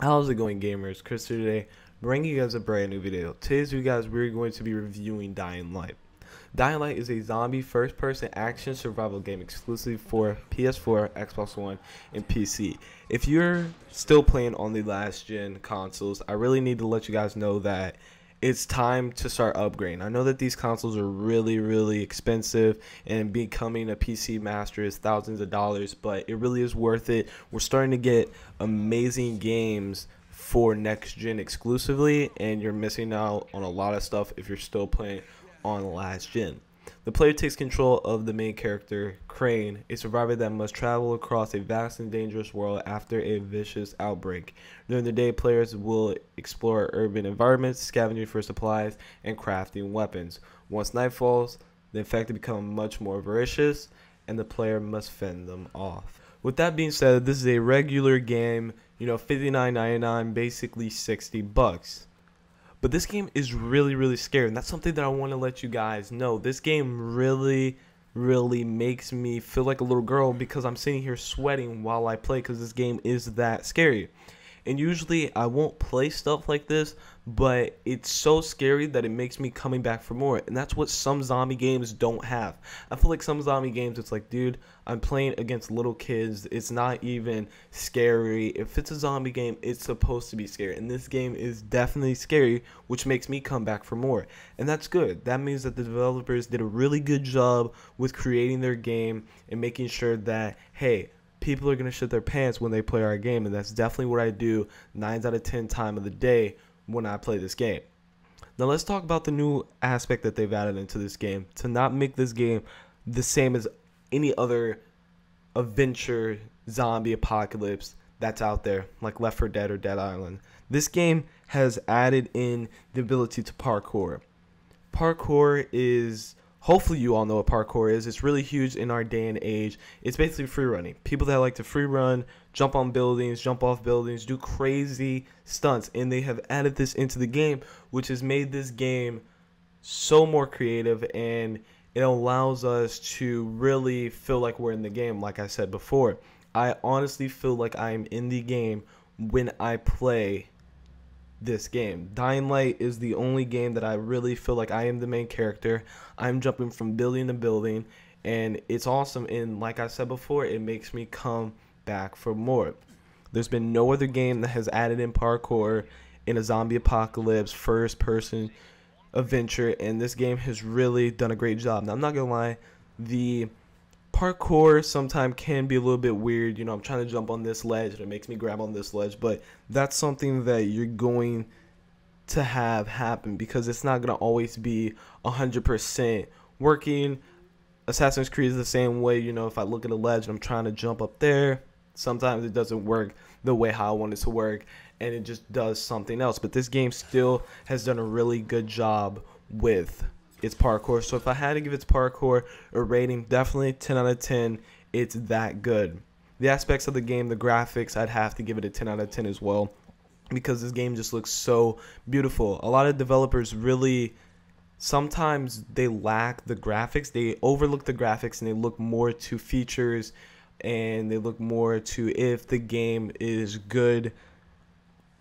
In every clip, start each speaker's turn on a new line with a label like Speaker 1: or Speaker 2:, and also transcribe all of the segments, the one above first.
Speaker 1: How's it going, gamers? Chris here today, bringing you guys a brand new video. Today's video, guys, we're going to be reviewing Dying Light. Dying Light is a zombie first-person action survival game exclusive for PS4, Xbox One, and PC. If you're still playing on the last-gen consoles, I really need to let you guys know that it's time to start upgrading. I know that these consoles are really expensive, and becoming a PC master is thousands of dollars, but it really is worth it. We're starting to get amazing games for next gen exclusively, and you're missing out on a lot of stuff if you're still playing on last gen. The player takes control of the main character, Crane, a survivor that must travel across a vast and dangerous world after a vicious outbreak. During the day, players will explore urban environments, scavenging for supplies, and crafting weapons. Once night falls, the infected become much more voracious, and the player must fend them off. With that being said, this is a regular game, $59.99, basically $60. But this game is really scary, and that's something that I want to let you guys know. This game really makes me feel like a little girl because I'm sitting here sweating while I play because this game is that scary. And usually I won't play stuff like this, but it's so scary that it makes me coming back for more. And that's what some zombie games don't have. I feel like some zombie games, it's like, dude, I'm playing against little kids. It's not even scary. If it's a zombie game, it's supposed to be scary. And this game is definitely scary, which makes me come back for more. And that's good. That means that the developers did a really good job with creating their game and making sure that, hey, people are going to shit their pants when they play our game, and that's definitely what I do 9 out of 10 times of the day when I play this game. Now let's talk about the new aspect that they've added into this game to not make this game the same as any other adventure zombie apocalypse that's out there, like Left 4 Dead or Dead Island. This game has added in the ability to parkour. Parkour is... Hopefully you all know what parkour is. It's really huge in our day and age. It's basically free running. People that like to free run, jump on buildings, jump off buildings, do crazy stunts. And they have added this into the game, which has made this game so more creative, and it allows us to really feel like we're in the game, like I said before. I honestly feel like I am in the game when I play this game. Dying Light is the only game that I really feel like I am the main character. I'm jumping from building to building, and it's awesome. And like I said before, it makes me come back for more. There's been no other game that has added in parkour in a zombie apocalypse first person adventure, and this game has really done a great job. Now I'm not gonna lie, the parkour sometimes can be a little bit weird. I'm trying to jump on this ledge and it makes me grab on this ledge, but that's something that you're going to have happen because it's not going to always be 100% working. Assassin's Creed is the same way. If I look at a ledge and I'm trying to jump up there, sometimes it doesn't work the way how I want it to work, and it just does something else. But this game still has done a really good job with its parkour. So if I had to give its parkour a rating, definitely 10 out of 10. It's that good. The aspects of the game, the graphics, I'd have to give it a 10 out of 10 as well, because this game just looks so beautiful. A lot of developers really, sometimes they lack the graphics. They overlook the graphics and they look more to features, and they look more to if the game is good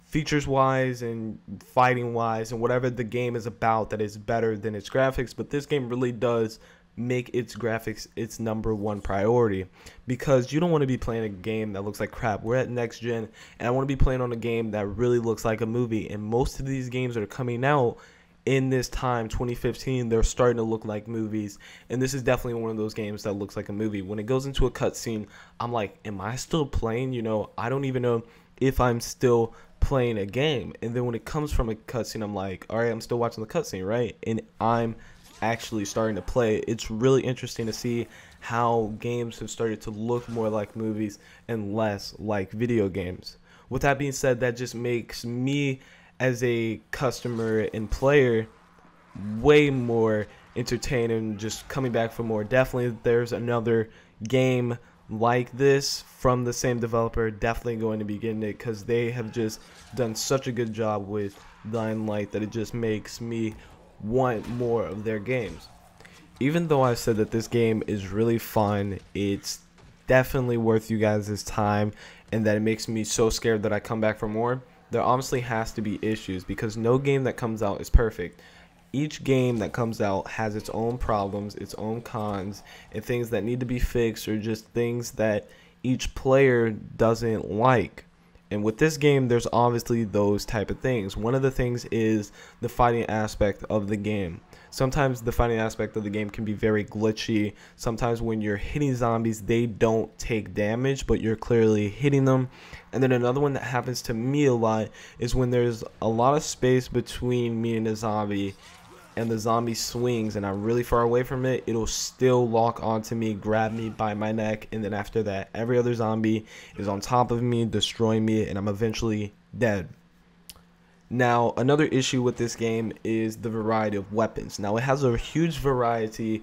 Speaker 1: features wise and fighting wise and whatever the game is about that is better than its graphics. But this game really does make its graphics its #1 priority, because you don't want to be playing a game that looks like crap. We're at next gen, and I want to be playing on a game that really looks like a movie, and most of these games that are coming out in this time, 2015, they're starting to look like movies, and this is definitely one of those games that looks like a movie. When it goes into a cutscene, I'm like, am I still playing? I don't even know if I'm still playing a game. And then when it comes from a cutscene, I'm like, all right, I'm still watching the cutscene, right? And I'm actually starting to play. It's really interesting to see how games have started to look more like movies and less like video games. With that being said, that just makes me as a customer and player way more entertained and just coming back for more. Definitely there's another game like this from the same developer, definitely going to be getting it, because they have just done such a good job with Dying Light that it just makes me want more of their games. Even though I said that this game is really fun, it's definitely worth you guys' time, and that it makes me so scared that I come back for more. there honestly has to be issues because no game that comes out is perfect. Each game that comes out has its own problems, its own cons, and things that need to be fixed, or just things that each player doesn't like. And with this game, there's obviously those type of things. One of the things is the fighting aspect of the game. Sometimes the fighting aspect of the game can be very glitchy. Sometimes when you're hitting zombies, they don't take damage, but you're clearly hitting them. And then another one that happens to me a lot is when there's a lot of space between me and the zombie, and the zombie swings and I'm really far away from it, it'll still lock onto me, grab me by my neck, and then after that, every other zombie is on top of me, destroying me, and I'm eventually dead. Now, another issue with this game is the variety of weapons. Now, it has a huge variety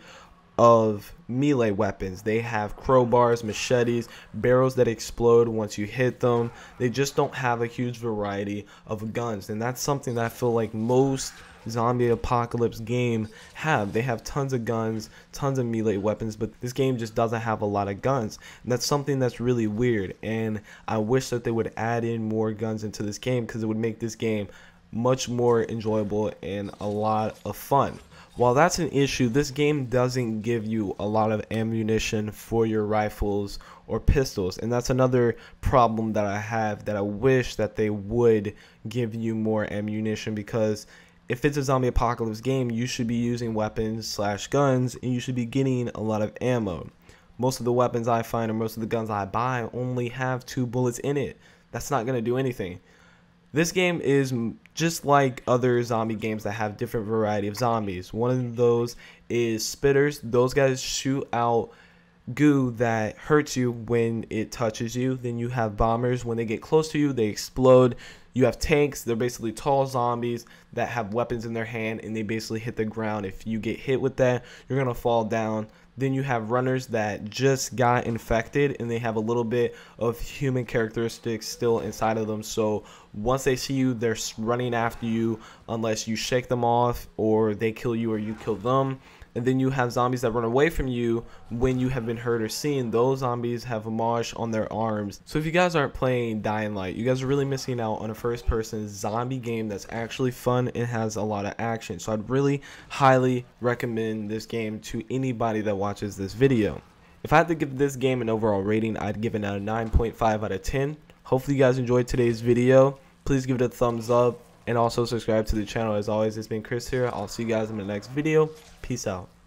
Speaker 1: of melee weapons. They have crowbars, machetes, barrels that explode once you hit them. They just don't have a huge variety of guns, and that's something that I feel like most zombie apocalypse game have. They have tons of guns, tons of melee weapons, but this game just doesn't have a lot of guns, and that's something that's really weird. And I wish that they would add in more guns into this game, because it would make this game much more enjoyable and a lot of fun. While that's an issue, this game doesn't give you a lot of ammunition for your rifles or pistols, and that's another problem that I have, that I wish that they would give you more ammunition, because if it's a zombie apocalypse game, you should be using weapons / guns, and you should be getting a lot of ammo. Most of the weapons I find, or most of the guns I buy, only have 2 bullets in it. That's not going to do anything. This game is just like other zombie games that have different variety of zombies. One of those is spitters. Those guys shoot out goo that hurts you when it touches you. Then you have bombers. When they get close to you, they explode. You have tanks. They're basically tall zombies that have weapons in their hand, and they basically hit the ground. If you get hit with that, you're gonna fall down. Then you have runners that just got infected, and they have a little bit of human characteristics still inside of them. So once they see you, they're running after you unless you shake them off, or they kill you, or you kill them. And then you have zombies that run away from you when you have been hurt or seen. Those zombies have a marsh on their arms. So if you guys aren't playing Dying Light, you guys are really missing out on a first-person zombie game that's actually fun and has a lot of action. So I'd really highly recommend this game to anybody that watches this video. If I had to give this game an overall rating, I'd give it a 9.5 out of 10. Hopefully you guys enjoyed today's video. Please give it a thumbs up. And also subscribe to the channel. As always, it's been Chris here. I'll see you guys in the next video. Peace out.